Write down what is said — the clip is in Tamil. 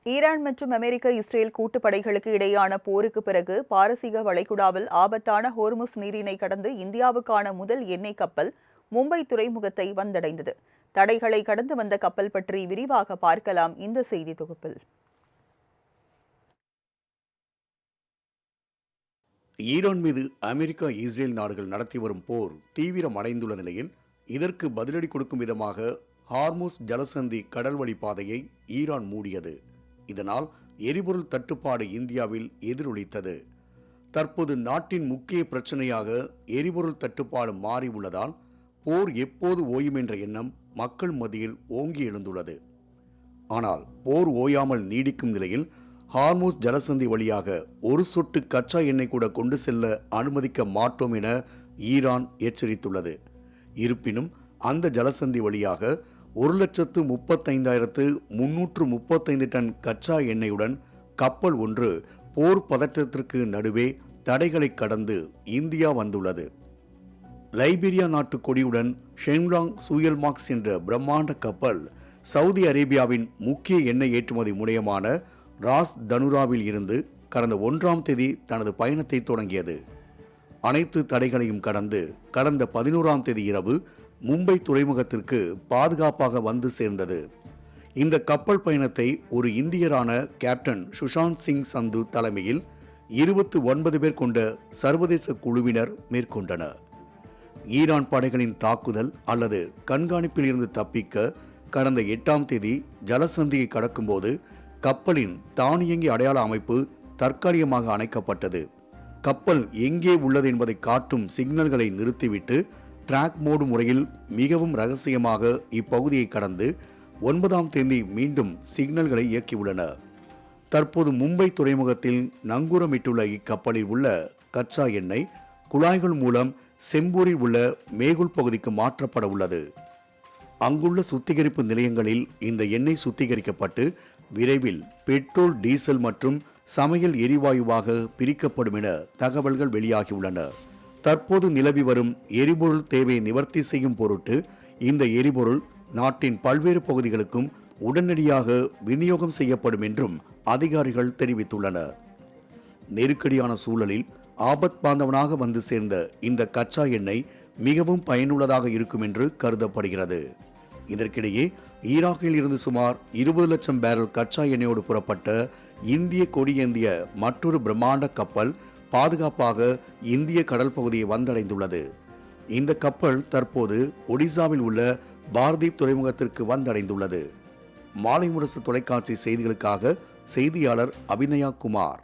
ஈரான் மற்றும் அமெரிக்க இஸ்ரேல் கூட்டுப்படைகளுக்கு இடையான போருக்கு பிறகு பாரசீக வளைகுடாவில் ஆபத்தான ஹோர்முஸ் நீரினை கடந்து இந்தியாவுக்கான முதல் எண்ணெய் கப்பல் மும்பை துறைமுகத்தை வந்தடைந்தது. தடைகளை கடந்து வந்த கப்பல் பற்றி விரிவாக பார்க்கலாம் இந்த செய்தி தொகுப்பில். ஈரான் மீது அமெரிக்கா இஸ்ரேல் நாடுகள் நடத்தி வரும் போர் தீவிரமடைந்துள்ள நிலையில் இதற்கு பதிலடி கொடுக்கும் விதமாக ஹார்முஸ் ஜலசந்தி கடல்வழி பாதையை ஈரான் மூடியது. இதனால் எரிபொருள் தட்டுப்பாடு இந்தியாவில் எதிரொலித்தது. தற்போது நாட்டின் முக்கிய பிரச்சனையாக எரிபொருள் தட்டுப்பாடு மாறி உள்ளதால் போர் எப்போது ஓயும் என்ற எண்ணம் மக்கள் மத்தியில் ஓங்கி எழுந்துள்ளது. ஆனால் போர் ஓயாமல் நீடிக்கும் நிலையில் ஹார்முஸ் ஜலசந்தி வழியாக ஒரு சொட்டு கச்சா எண்ணெய் கூட கொண்டு செல்ல அனுமதிக்க மாட்டோம் என ஈரான் எச்சரித்துள்ளது. இருப்பினும் அந்த ஜலசந்தி வழியாக 1,35,335 டன் கச்சா எண்ணெயுடன் கப்பல் ஒன்று போர் பதற்றத்திற்கு நடுவே தடைகளை கடந்து இந்தியா வந்துள்ளது. லைபீரியா நாட்டு கொடியுடன் ஷென்லாங் சூயல்மாக்ஸ் என்ற பிரம்மாண்ட கப்பல் சவுதி அரேபியாவின் முக்கிய எண்ணெய் ஏற்றுமதி முனையமான ராஸ் தனுராவில் இருந்து கடந்த 1ஆம் தேதி தனது பயணத்தை தொடங்கியது. அனைத்து தடைகளையும் கடந்து கடந்த 11ஆம் தேதி இரவு மும்பை துறைமுகத்திற்கு பாதுகாப்பாக வந்து சேர்ந்தது. இந்த கப்பல் பயணத்தை ஒரு இந்தியரான கேப்டன் சுஷாந்த் சிங் சந்து தலைமையில் 29 பேர் கொண்ட சர்வதேச குழுவினர் மேற்கொண்டனர். ஈரான் படைகளின் தாக்குதல் அல்லது கண்காணிப்பில் இருந்து தப்பிக்க கடந்த 8ஆம் தேதி ஜலசந்தியை கடக்கும்போது கப்பலின் தானியங்கி அடையாள அமைப்பு தற்காலிகமாக அணைக்கப்பட்டது. கப்பல் எங்கே உள்ளது என்பதை காட்டும் சிக்னல்களை நிறுத்திவிட்டு டிராக் மோடு முறையில் மிகவும் ரகசியமாக இப்பகுதியை கடந்து 9ஆம் தேதி மீண்டும் சிக்னல்களை இயக்கியுள்ளனர். தற்போது மும்பை துறைமுகத்தில் நங்கூரமிட்டுள்ள இக்கப்பலில் உள்ள கச்சா எண்ணெய் குழாய்கள் மூலம் செம்பூரில் உள்ள மேகுல் பகுதிக்கு மாற்றப்பட உள்ளது. அங்குள்ள சுத்திகரிப்பு நிலையங்களில் இந்த எண்ணெய் சுத்திகரிக்கப்பட்டு விரைவில் பெட்ரோல், டீசல் மற்றும் சமையல் எரிவாயுவாக பிரிக்கப்படும் என தகவல்கள் வெளியாகியுள்ளன. தற்போது நிலவி வரும் எரிபொருள் தேவையை நிவர்த்தி செய்யும் பொருட்டு இந்த எரிபொருள் நாட்டின் பல்வேறு பகுதிகளுக்கும் உடனடியாக விநியோகம் செய்யப்படும் என்றும் அதிகாரிகள் தெரிவித்துள்ளனர். நெருக்கடியான சூழலில் ஆபத் பாந்தவனாக வந்து சேர்ந்த இந்த கச்சா எண்ணெய் மிகவும் பயனுள்ளதாக இருக்கும் என்று கருதப்படுகிறது. இதற்கிடையே ஈராக்கில் இருந்து சுமார் 20 லட்சம் பேரல் கச்சா எண்ணெயோடு புறப்பட்ட இந்திய கொடியேந்திய மற்றொரு பிரம்மாண்ட கப்பல் பாதுகாப்பாக இந்திய கடல் பகுதியை வந்தடைந்துள்ளது. இந்த கப்பல் தற்போது ஒடிசாவில் உள்ள பாரதீப் துறைமுகத்திற்கு வந்தடைந்துள்ளது. மாலை முரசு தொலைக்காட்சி செய்திகளுக்காக செய்தியாளர் அபிநயா குமார்.